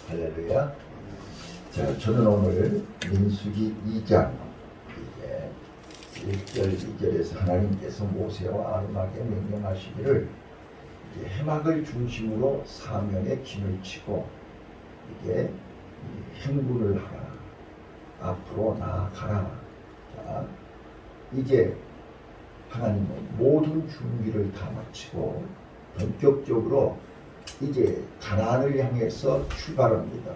할렐루야. 자, 저는 오늘 민수기 2장 1절 2절에서 하나님께서 모세와 아론에게 명령하시기를 해막을 중심으로 사명에 진을 치고 이게 행군을 하라. 앞으로 나아가라. 자, 이제 하나님은 모든 준비를 다 마치고 본격적으로 이제 가나안을 향해서 출발합니다.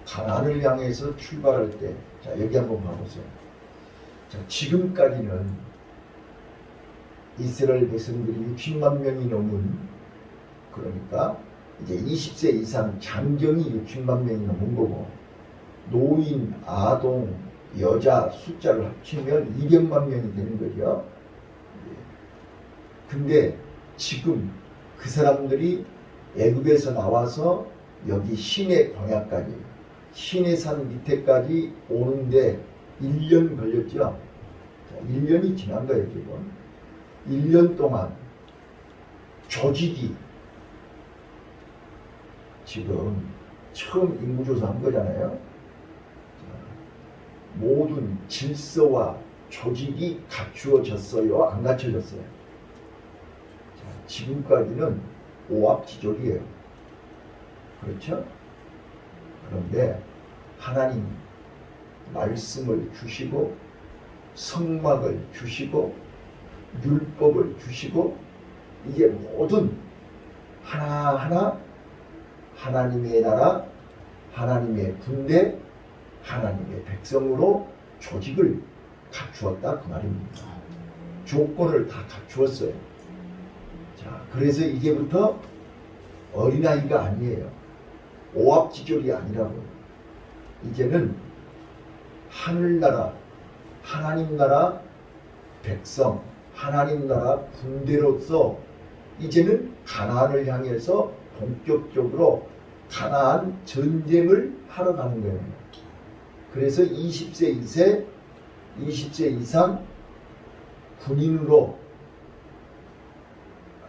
가나안을 향해서 출발할 때, 자, 여기 한번 봐보세요. 자, 지금까지는 이스라엘 백성들이 60만 명이 넘은, 그러니까 이제 20세 이상 장정이 60만 명이 넘은 거고, 노인, 아동, 여자 숫자를 합치면 200만 명이 되는 거죠. 근데 지금 그 사람들이 애굽에서 나와서 여기 시내 광야까지, 시내산 밑에까지 오는데 1년 걸렸죠. 자, 1년이 지난 거예요, 지금. 1년 동안 조직이 지금 처음 인구조사한 거잖아요. 자, 모든 질서와 조직이 갖추어졌어요, 안 갖춰졌어요? 자, 지금까지는 오합지졸이에요. 그렇죠? 그런데 하나님 말씀을 주시고 성막을 주시고 율법을 주시고 이제 모든 하나하나 하나님의 나라, 하나님의 군대, 하나님의 백성으로 조직을 갖추었다 그 말입니다. 조건을 다 갖추었어요. 자, 그래서 이제부터 어린아이가 아니에요. 오합지졸이 아니라고. 이제는 하늘나라, 하나님 나라 백성, 하나님 나라 군대로서 이제는 가나안을 향해서 본격적으로 가나안 전쟁을 하러 가는 거예요. 그래서 20세 이상 군인으로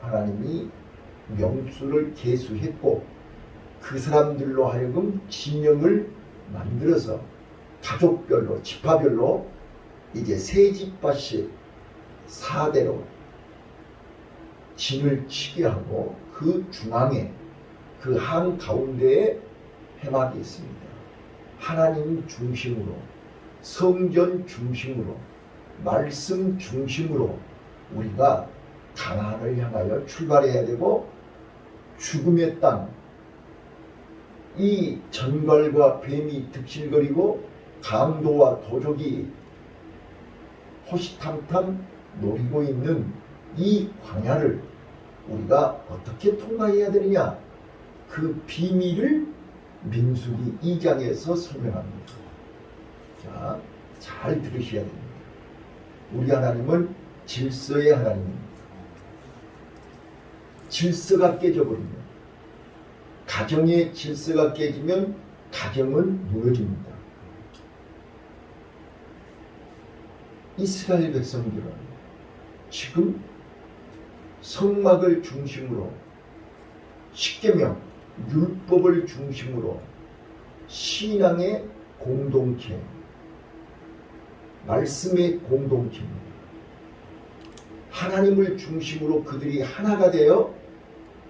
하나님이 명수를 계수했고 그 사람들로 하여금 진영을 만들어서 가족별로 지파별로 이제 세 집밭씩 4대로 진을 치게 하고 그 중앙에 그 한 가운데에 해막이 있습니다. 하나님 중심으로, 성전 중심으로, 말씀 중심으로 우리가 가나안을 향하여 출발해야 되고, 죽음의 땅, 이 전갈과 뱀이 득실거리고 강도와 도적이 호시탐탐 노리고 있는 이 광야를 우리가 어떻게 통과해야 되느냐, 그 비밀을 민수기 2장에서 설명합니다. 자, 잘 들으셔야 됩니다. 우리 하나님은 질서의 하나님입니다. 질서가 깨져버리면, 가정의 질서가 깨지면 가정은 무너집니다. 이스라엘 백성들은 지금 성막을 중심으로, 십계명, 율법을 중심으로 신앙의 공동체, 말씀의 공동체입니다. 하나님을 중심으로 그들이 하나가 되어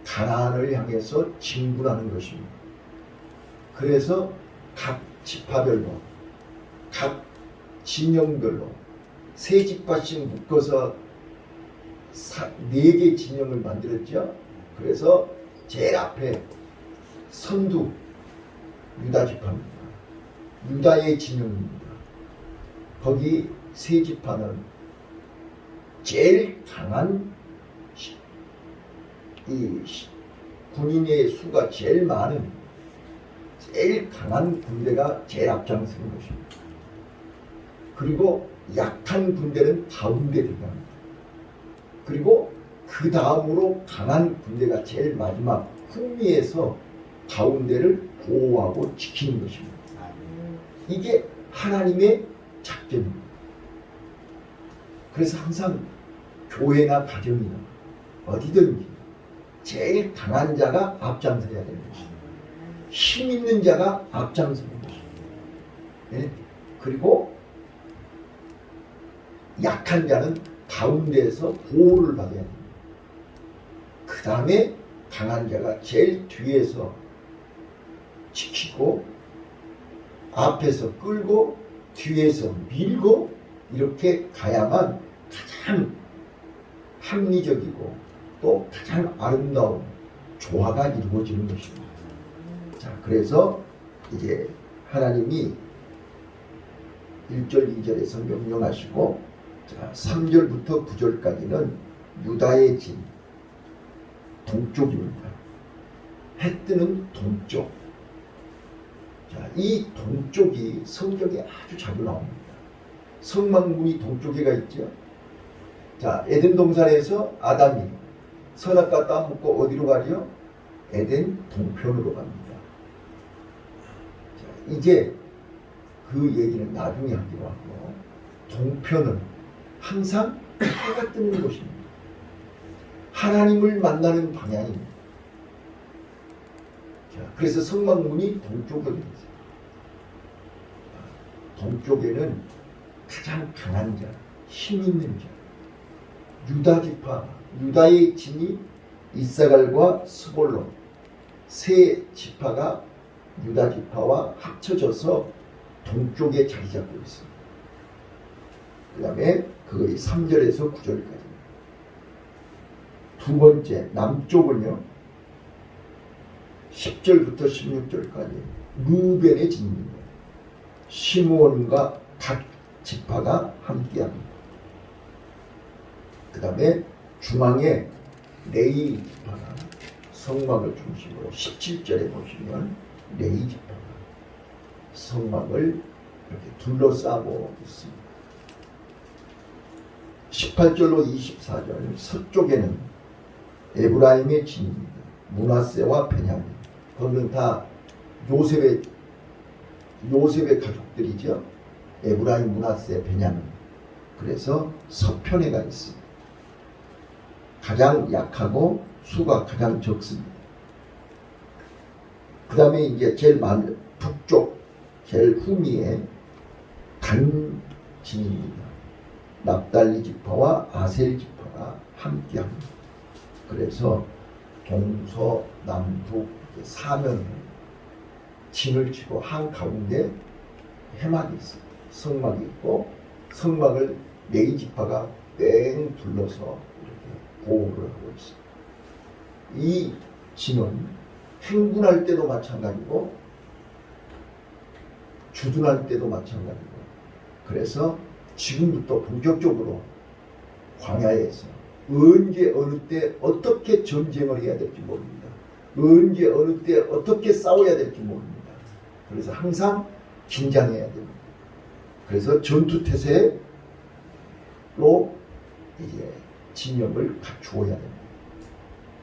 가나안을 향해서 진군하는 것입니다. 그래서 각 지파별로, 각 진영별로 세 집밭씩 묶어서 4개 진영을 만들었죠. 그래서 제일 앞에 선두 유다 지파입니다. 유다의 진영입니다. 거기 세 지파는 제일 강한 이 군인의 수가 제일 많은 제일 강한 군대가 제일 앞장서는 것입니다. 그리고 약한 군대는 가운데 들어갑니다. 그리고 그 다음으로 강한 군대가 제일 마지막 흥미에서 가운데를 보호하고 지키는 것입니다. 이게 하나님의 작전입니다. 그래서 항상 교회나 가정이나 어디든지 제일 강한 자가 앞장서야 되는 것입니다. 힘 있는 자가 앞장서는 것입니다. 예? 그리고 약한 자는 가운데에서 보호를 받아야 됩니다. 그 다음에 강한 자가 제일 뒤에서 지키고 앞에서 끌고 뒤에서 밀고 이렇게 가야만 가장 합리적이고 또 가장 아름다운 조화가 이루어지는 것입니다. 자, 그래서 이제 하나님이 1절, 2절에서 명령하시고, 자, 3절부터 9절까지는 유다의 진, 동쪽입니다. 해 뜨는 동쪽. 자, 이 동쪽이 성경에 아주 자주 나옵니다. 성막문이 동쪽에가 있죠. 자, 에덴 동산에서 아담이 선악과 따먹고 어디로 가죠? 에덴 동편으로 갑니다. 자, 이제 그 얘기는 나중에 하기로 하고, 동편은 항상 해가 뜨는 곳입니다. 하나님을 만나는 방향입니다. 자, 그래서 성막문이 동쪽으로 있어요. 동쪽에는 가장 강한 자, 힘 있는 자, 유다 지파, 유다의 진이 이사갈과 스볼론, 세 지파가 유다 지파와 합쳐져서 동쪽에 자리 잡고 있습니다. 그 다음에 그것이 3절에서 9절까지. 두 번째, 남쪽은요, 10절부터 16절까지 루벤의 진입니다. 시므온과 각 지파가 함께합니다. 그 다음에 중앙에 레위 지파가 성막을 중심으로 17절에 보시면 레위 지파가 성막을 이렇게 둘러싸고 있습니다. 18절로 24절 서쪽에는 에브라임의 진입니다. 므낫세와 베냐민. 거기는 다 요셉의 가족들이죠. 에브라임, 므낫세, 베냐민. 그래서 서편에가 있습니다. 가장 약하고 수가 가장 적습니다. 그 다음에 이제 제일 북쪽, 제일 후미에 단진입니다. 납달리 지파와 아셀 지파가 함께합니다. 그래서 동서 남북 사면을 진을 치고 한가운데 해막이 있습니다. 성막이 있고 성막을 레위 지파가 뺑 둘러서 이렇게 보호를 하고 있습니다. 이 진은 행군할 때도 마찬가지고 주둔할 때도 마찬가지고, 그래서 지금부터 본격적으로 광야에서 언제 어느 때 어떻게 전쟁을 해야 될지 모릅니다. 언제 어느 때 어떻게 싸워야 될지 모릅니다. 그래서 항상 긴장해야 됩니다. 그래서 전투태세로 이제 진영을 갖추어야 됩니다.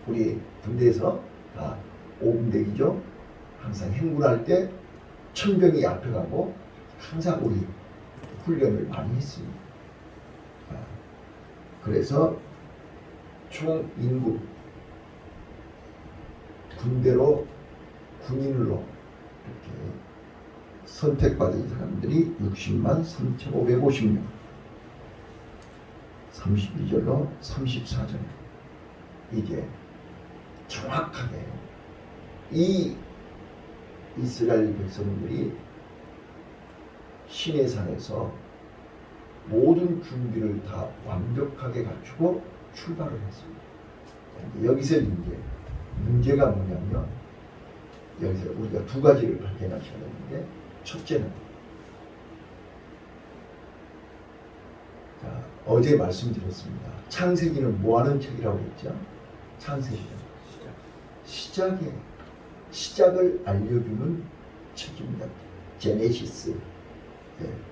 우리 군대에서 다 5분대기죠. 항상 행군할 때 천병이 앞에 가고 항상 우리 훈련을 많이 했습니다. 그래서 총 인구, 군대로 군인으로 이렇게 선택받은 사람들이 60만 3,550명. 32절로 34절. 이제 정확하게 이 이스라엘 백성들이 시내산에서 모든 준비를 다 완벽하게 갖추고 출발을 했습니다. 여기서 이제 문제가 뭐냐면, 여기서 우리가 두 가지를 발견하셔야 되는데, 첫째는, 자, 어제 말씀드렸습니다. 창세기는 뭐하는 책이라고 했죠? 창세기는 시작을 알려주는 책입니다. 제네시스,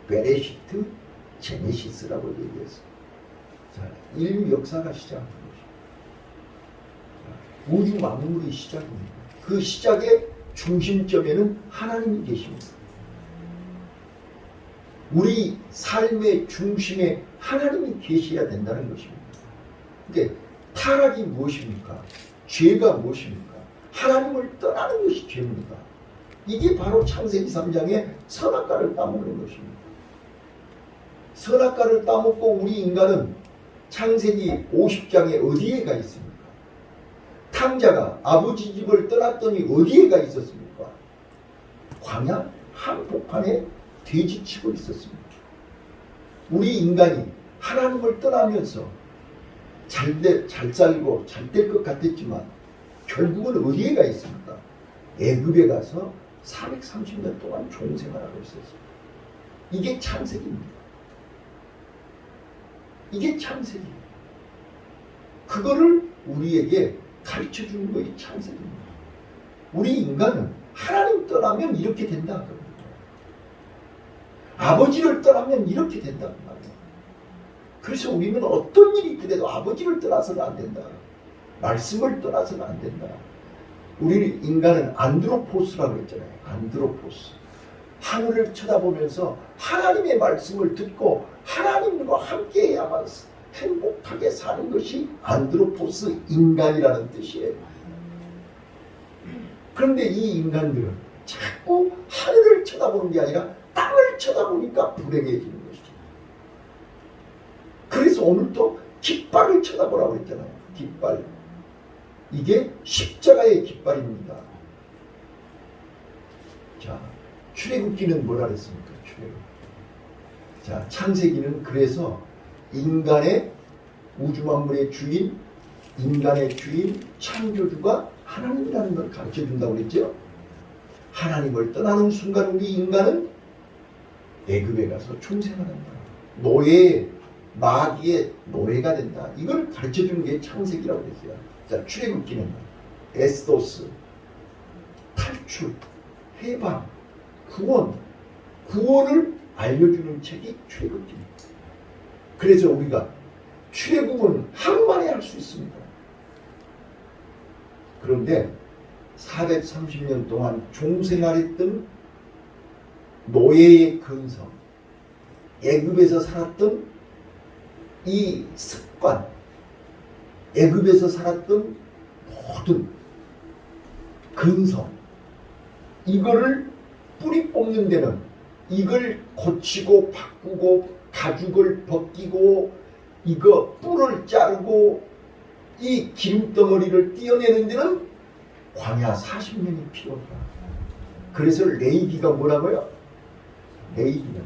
베레시트, 제네시스라고 얘기했어요. 자, 인류 역사가 시작한 것입니다. 우주 만물의 시작입니다. 그 시작의 중심점에는 하나님이 계십니다. 우리 삶의 중심에 하나님이 계셔야 된다는 것입니다. 그러니까 타락이 무엇입니까? 죄가 무엇입니까? 하나님을 떠나는 것이 죄입니다. 이게 바로 창세기 3장의 선악과를 따먹는 것입니다. 선악과를 따먹고 우리 인간은 창세기 50장에 어디에 가 있습니까? 탕자가 아버지 집을 떠났더니 어디에 가 있었습니까? 광야 한복판에 돼지치고 있었습니다. 우리 인간이 하나님을 떠나면서 잘 살고 잘 될 것 같았지만 결국은 어디에 가 있습니까? 애굽에 가서 430년 동안 종생활하고 있었습니다. 이게 창세기입니다. 이게 창세기예요. 그거를 우리에게 가르쳐주는 것이 창세기입니다. 우리 인간은 하나님 떠나면 이렇게 된다. 아버지를 떠나면 이렇게 된다고 말이에요. 그래서 우리는 어떤 일이 있더라도 아버지를 떠나서는 안 된다. 말씀을 떠나서는 안 된다. 우리 인간은 안드로포스라고 했잖아요. 안드로포스. 하늘을 쳐다보면서 하나님의 말씀을 듣고 하나님과 함께해야만 행복하게 사는 것이 안드로포스 인간이라는 뜻이에요. 그런데 이 인간들은 자꾸 하늘을 쳐다보는 게 아니라 땅을 쳐다보니까 불행해지는 것이죠. 그래서 오늘도 깃발을 쳐다보라고 했잖아요. 깃발. 이게 십자가의 깃발입니다. 자, 출애굽기는 뭐라 그랬습니까? 출애굽. 자, 창세기는 그래서 인간의 우주만물의 주인, 인간의 주인, 창조주가 하나님이라는 걸 가르쳐준다고 그랬죠. 하나님을 떠나는 순간 우리 인간은 애굽에 가서 충생한다. 노예, 마귀의 노예가 된다. 이걸 가르쳐주는 게 창세기라고 그랬어요. 자, 출애굽기는 에스도스, 탈출, 해방, 구원을 알려주는 책이 출애굽기입니다. 그래서 우리가 출애굽은 한번에 할 수 있습니다. 그런데 430년 동안 종생활했던 노예의 근성, 애굽에서 살았던 이 습관, 애굽에서 살았던 모든 근성, 이거를 뿌리 뽑는 데는 이걸 고치고 바꾸고 가죽을 벗기고 이거 뿔을 자르고 이 기름덩어리를 떼어내는 데는 광야 40년이 필요하다. 그래서 레위기가 뭐라고요? 레위기는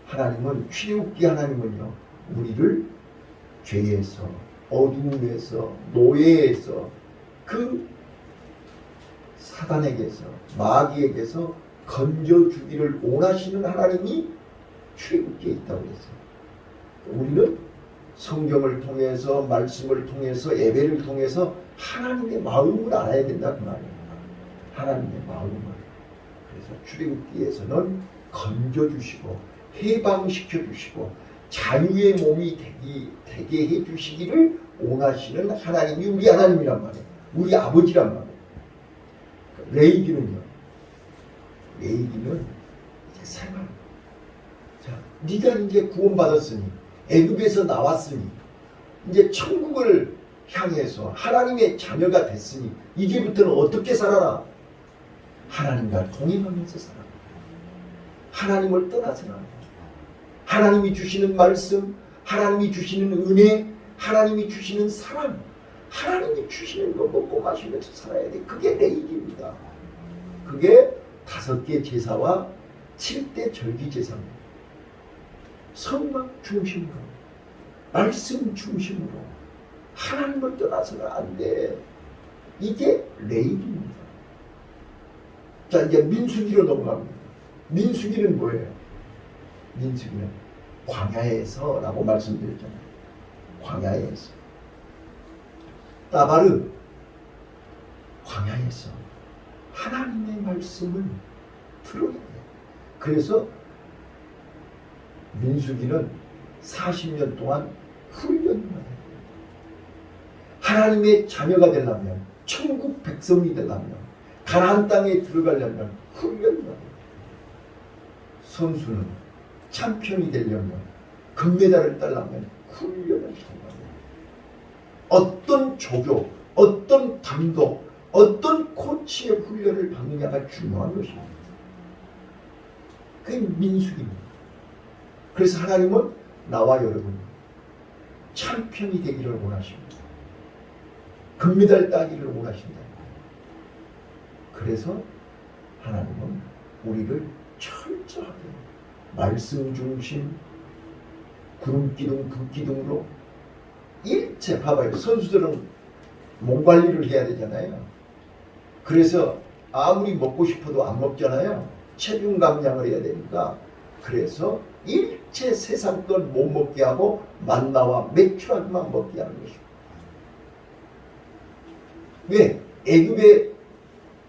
하나님은 출애굽기 하나님은요 우리를 죄에서 어두움에서 노예에서 그 사단에게서 마귀에게서 건져주기를 원하시는 하나님이 출애굽기에 있다고 그랬어요. 우리는 성경을 통해서 말씀을 통해서 예배를 통해서 하나님의 마음을 알아야 된다 그 말입니다. 하나님의 마음을. 그래서 출애굽기에서는 건져주시고 해방시켜주시고 자유의 몸이 되게 해주시기를 원하시는 하나님이 우리 하나님이란 말이에요. 우리 아버지란 말이에요. 레위기는요. 레위기는 이제 생활. 자, 네가 이제 구원받았으니 애굽에서 나왔으니 이제 천국을 향해서 하나님의 자녀가 됐으니 이제부터는 어떻게 살아라? 하나님과 동행하면서 살아라. 하나님을 떠나서는 안 돼. 하나님이 주시는 말씀, 하나님이 주시는 은혜, 하나님이 주시는 사랑, 하나님이 주시는 거 먹고 마시면서 살아야 돼. 그게 레위기입니다. 그게 5개 제사와 7대 절기 제사입니다. 성막 중심으로, 말씀 중심으로 하나님을 떠나서는 안 돼. 이게 레위기입니다. 자, 이제 민수기로 넘어갑니다. 민수기는 뭐예요? 민수기는 광야에서라고 말씀드렸잖아요. 광야에서. 따바르, 광야에서 하나님의 말씀을 들어야 돼요. 그래서 민수기는 40년 동안 훈련을 해요. 하나님의 자녀가 되려면, 천국 백성이 되려면, 가나안 땅에 들어가려면 훈련을 해요. 선수는 챔피언이 되려면, 금메달을 따려면 훈련을 해야 돼요. 어떤 조교, 어떤 감독, 어떤 코치의 훈련을 받느냐가 중요한 것입니다. 그게 민숙입니다. 그래서 하나님은 나와 여러분 챔피언이 되기를 원하십니다. 금메달 따기를 원하신다. 그래서 하나님은 우리를 철저하게 말씀 중심, 구름기둥, 불기둥으로 일체 봐봐요. 선수들은 몸 관리를 해야 되잖아요. 그래서 아무리 먹고 싶어도 안 먹잖아요. 체중 감량을 해야 되니까. 그래서 일체 세상 것 못 먹게 하고 만나와 맥주라기만 먹게 하는 것입니다. 왜?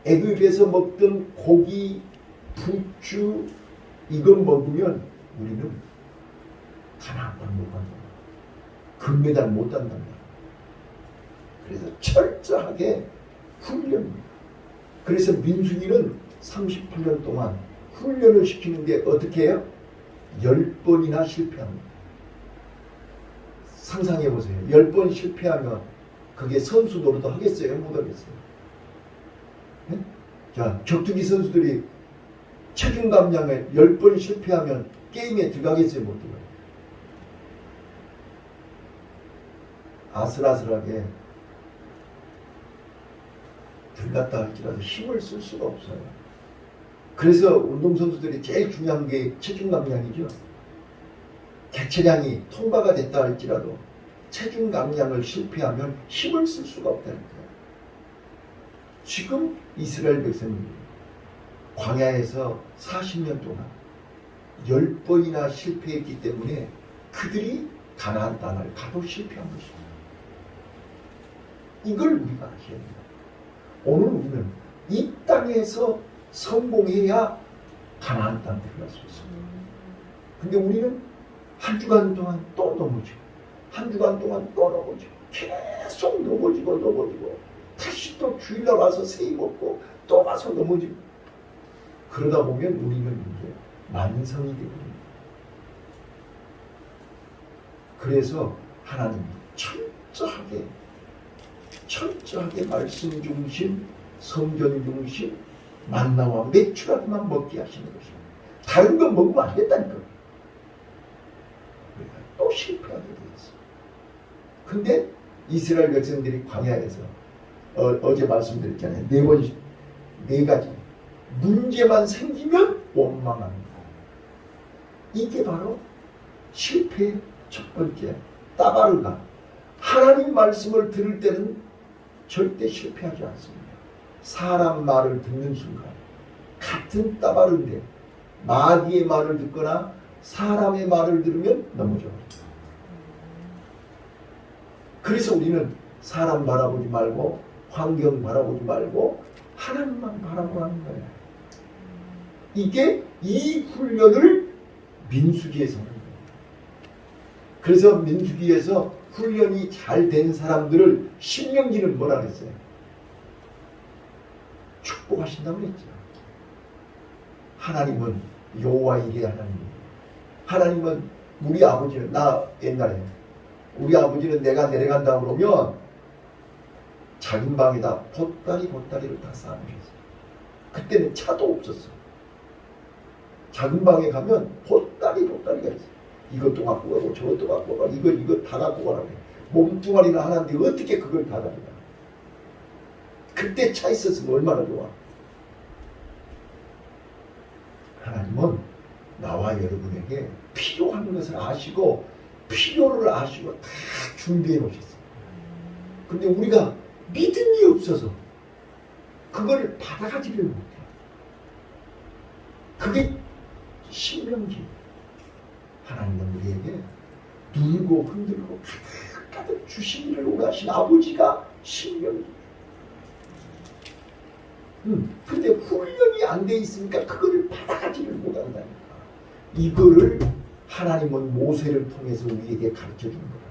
애굽에서 먹던 고기, 부추 이걸 먹으면 우리는 가나안을 못 간다. 금메달 못 단다. 그래서 철저하게 훈련입니다. 그래서 민수기는 38년 동안 훈련을 시키는데 어떻게 해요? 10번이나 실패합니다. 상상해 보세요. 10번 실패하면 그게 선수 노릇도 하겠어요? 못 하겠어요? 네? 자, 격투기 선수들이 체중 감량에 10번 실패하면 게임에 들어가겠어요? 못 들어가요? 아슬아슬하게 들어갔다 할지라도 힘을 쓸 수가 없어요. 그래서 운동선수들이 제일 중요한 게 체중 감량이죠. 개체량이 통과가 됐다 할지라도 체중 감량을 실패하면 힘을 쓸 수가 없다니까요. 지금 이스라엘 백성들이 광야에서 40년 동안 10번이나 실패했기 때문에 그들이 가나안 땅을 가도 실패한 것입니다. 이걸 우리가 아셔야 됩니다. 오늘 우리는 이 땅에서 성공해야 가나안 땅 들어갈 수 있습니다. 근데 우리는 한 주간 동안 또 넘어지고 한 주간 동안 또 넘어지고 계속 넘어지고 다시 또 주일날 와서 세입 먹고 또 가서 넘어지고 그러다 보면 우리는 이제 만성이 되거든요. 그래서 하나님이 철저하게 말씀 중심, 성전 중심, 만나와 맥주라기만 먹게 하시는 것입니다. 다른 건 먹으면 안 된다니까. 우리가 또 실패하게 되었어요. 근데 이스라엘 백성들이 광야에서 어제 말씀드렸잖아요. 네 가지 문제만 생기면 원망합니다. 이게 바로 실패의 첫 번째 따바르가. 하나님 말씀을 들을 때는 절대 실패하지 않습니다. 사람 말을 듣는 순간 같은 따바르인데 마귀의 말을 듣거나 사람의 말을 들으면 넘어져요. 그래서 우리는 사람 바라보지 말고 환경 바라보지 말고 하나님만 바라보라는 거예요. 이게 이 훈련을 민수기에서 하는 거예요. 그래서 민수기에서 훈련이 잘 된 사람들을 신명기는 뭐라 그랬어요? 축복하신다고 그랬죠. 하나님은 여호와 이레 하나님입니다. 하나님은 우리 아버지는 나 옛날에 우리 아버지는 내가 내려간다 그러면 작은 방에다 보따리를 다 쌓아놓으셨어요. 그때는 차도 없었어. 작은 방에 가면 보따리가 있어요. 이것도 갖고 가고 저것도 갖고 가고 이거 다 갖고 가라고 해. 몸뚱아리가 하나인데 어떻게 그걸 다 가져가. 그때 차 있었으면 얼마나 좋아. 하나님은 나와 여러분에게 필요한 것을 아시고 필요를 아시고 다 준비해 놓으셨어요. 근데 우리가 믿음이 없어서 그걸 받아가지를 못해요. 그게 신명기. 하나님은 우리에게 누르고 흔들고 가득 주시기를 원하신 아버지가 신명기. 근데 훈련이 안 돼 있으니까 그거를 받아가지를 못한다니까. 이거를 하나님은 모세를 통해서 우리에게 가르쳐 준 거야.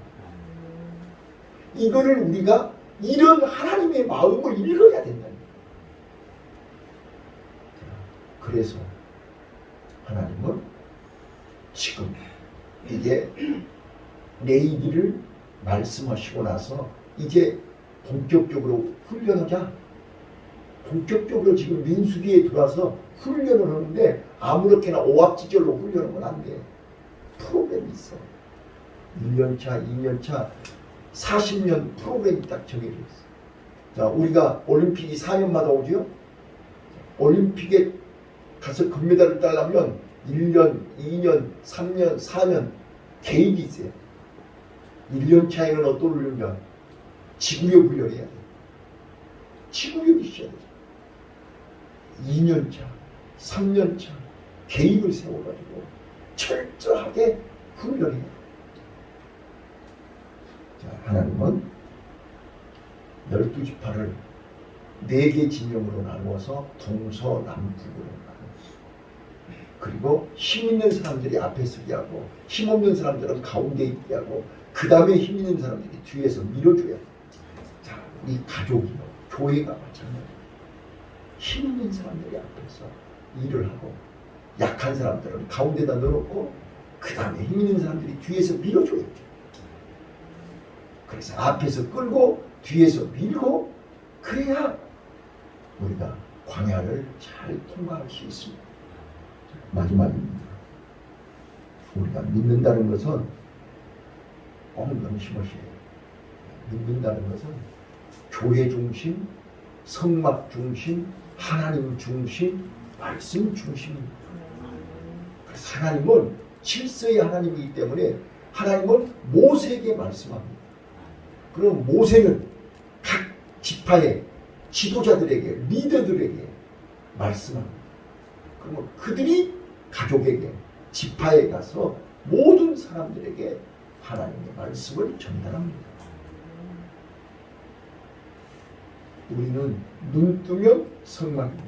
이거를 우리가 이런 하나님의 마음을 읽어야 된다니까. 그래서 하나님은 지금 이제 레위기를 말씀하시고 나서 이제 본격적으로 훈련하자. 본격적으로 지금 민수기에 들어와서 훈련을 하는데 아무렇게나 오합지졸로 훈련하면 안 돼. 프로그램이 있어. 1년차, 2년차, 40년 프로그램이 딱 정해져 있어. 자, 우리가 올림픽이 4년마다 오죠? 올림픽에 가서 금메달을 따려면 1년, 2년, 3년, 4년 계획이 있어요. 1년 차에는 어떤 훈련이냐? 지구력 훈련을 해야 돼. 지구력이 있어야 돼. 2년 차, 3년 차 계획을 세워가지고 철저하게 훈련해야 돼. 자, 하나님은 12지파를 4개 진영으로 나누어서 동서남북으로 나누었어. 그리고 힘 있는 사람들이 앞에 서게 하고 힘 없는 사람들은 가운데 있게 하고 그 다음에 힘 있는 사람들이 뒤에서 밀어줘야 돼. 자, 이 가족이요, 교회가 마찬가지야. 힘 있는 사람들이 앞에서 일을 하고 약한 사람들은 가운데다 넣어놓고 그 다음에 힘 있는 사람들이 뒤에서 밀어줘야 돼. 그래서 앞에서 끌고 뒤에서 밀고 그래야 우리가 광야를 잘 통과할 수 있습니다. 마지막입니다. 우리가 믿는다는 것은 꼭 명심하셔야 해요. 믿는다는 것은 교회 중심, 성막 중심, 하나님 중심, 말씀 중심입니다. 그래서 하나님은 질서의 하나님이기 때문에 하나님은 모세에게 말씀합니다. 그럼 모세는 각 지파의 지도자들에게, 리더들에게 말씀합니다. 그러면 그들이 가족에게, 지파에 가서 모든 사람들에게 하나님의 말씀을 전달합니다. 우리는 눈 뜨면 성막입니다.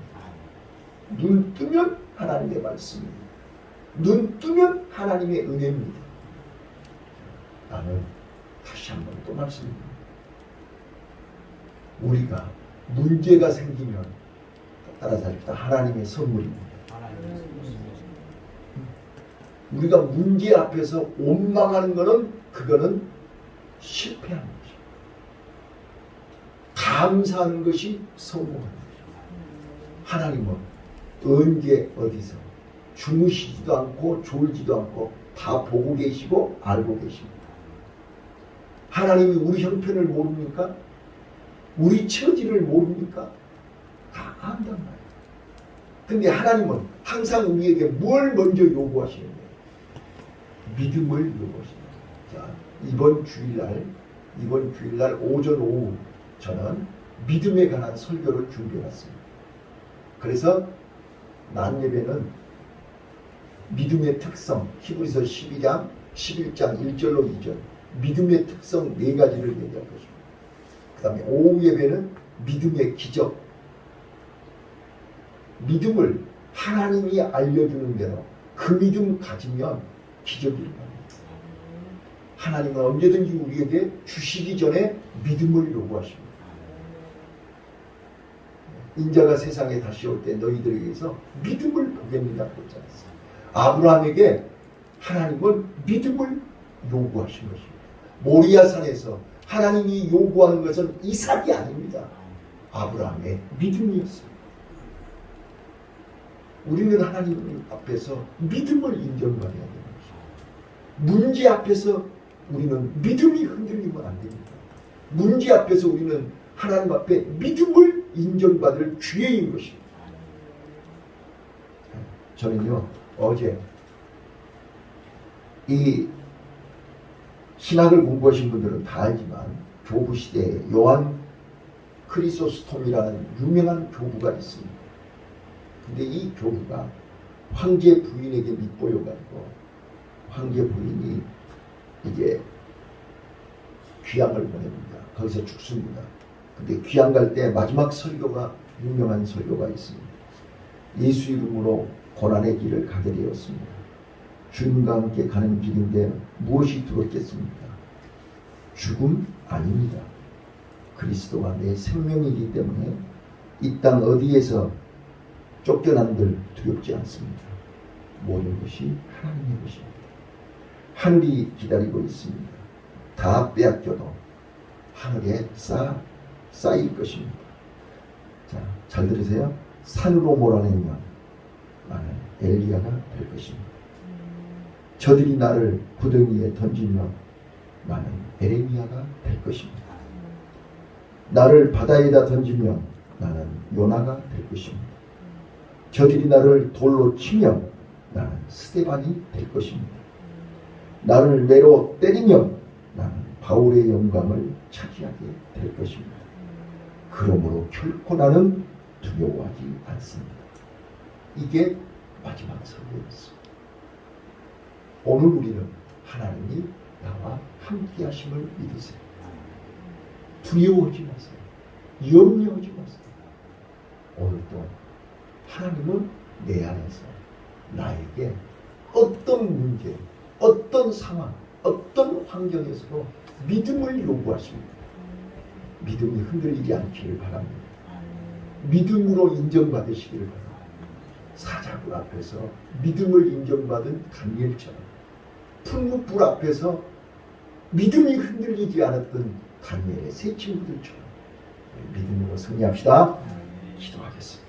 눈 뜨면 하나님의 말씀입니다. 눈 뜨면 하나님의 은혜입니다. 나는 다시 한번 또 말씀드립니다. 우리가 문제가 생기면 따라서 하나님의 선물입니다. 우리가 문제 앞에서 원망하는 것은 그거는 실패하는 것이죠. 감사하는 것이 성공하는 것이죠. 하나님은 언제 어디서 주무시지도 않고 졸지도 않고 다 보고 계시고 알고 계십니다. 하나님이 우리 형편을 모릅니까? 우리 처지를 모릅니까? 다 안단 말이에요. 근데 하나님은 항상 우리에게 뭘 먼저 요구하시는 거예요? 믿음을 요구하십니다. 자, 이번 주일날 오전 오후 저는 믿음에 관한 설교를 준비해왔습니다. 그래서 낮 예배는 믿음의 특성, 히브리서 12장, 11장 1절로 2절 믿음의 특성 4가지를 얘기할 것입니다. 그 다음에 오후 예배는 믿음의 기적, 믿음을 하나님이 알려주는 대로 그 믿음 가지면 기적이 일어납니다. 하나님은 언제든지 우리에게 주시기 전에 믿음을 요구하십니다. 인자가 세상에 다시 올 때 너희들에게서 믿음을 보겠느냐 그랬지 않았어요. 아브라함에게 하나님은 믿음을 요구하신 것입니다. 모리아산에서 하나님이 요구하는 것은 이삭이 아닙니다. 아브라함의 믿음이었습니다. 우리는 하나님 앞에서 믿음을 인정받아야 되는 것입니다. 문제 앞에서 우리는 믿음이 흔들리면 안 됩니다. 문제 앞에서 우리는 하나님 앞에 믿음을 인정받을 기회인 것입니다. 저는요, 어제 이 신학을 공부하신 분들은 다 알지만 교부시대에 요한 크리소스톰이라는 유명한 교부가 있습니다. 근데 이 교부가 황제 부인에게 밑보여가지고 황제 부인이 이제 귀향을 보냅니다. 거기서 죽습니다. 근데 귀향 갈 때 마지막 설교가 유명한 설교가 있습니다. 예수 이름으로 고난의 길을 가게 되었습니다. 주님과 함께 가는 길인데 무엇이 두렵겠습니까? 죽음 아닙니다. 그리스도가 내 생명이기 때문에 이 땅 어디에서 쫓겨난들 두렵지 않습니다. 모든 것이 하나님의 것입니다. 하늘이 기다리고 있습니다. 다 빼앗겨도 하늘에 쌓일 것입니다. 자, 잘 들으세요. 산으로 몰아내면 나는 엘리야가 될 것입니다. 저들이 나를 구덩이에 던지면 나는 에레미야가 될 것입니다. 나를 바다에다 던지면 나는 요나가 될 것입니다. 저들이 나를 돌로 치면 나는 스데반이 될 것입니다. 나를 매로 때리면 나는 바울의 영광을 차지하게 될 것입니다. 그러므로 결코 나는 두려워하지 않습니다. 이게 마지막 설교였습니다. 오늘 우리는 하나님이 나와 함께 하심을 믿으세요. 두려워하지 마세요. 염려하지 마세요. 오늘도 하나님은 내 안에서 나에게 어떤 문제, 어떤 상황, 어떤 환경에서도 믿음을 요구하십니다. 믿음이 흔들리지 않기를 바랍니다. 믿음으로 인정받으시기를 바랍니다. 사자굴 앞에서 믿음을 인정받은 다니엘처럼 풀무불 앞에서 믿음이 흔들리지 않았던 다니엘의 세 친구들처럼 믿음으로 승리합시다. 기도하겠습니다.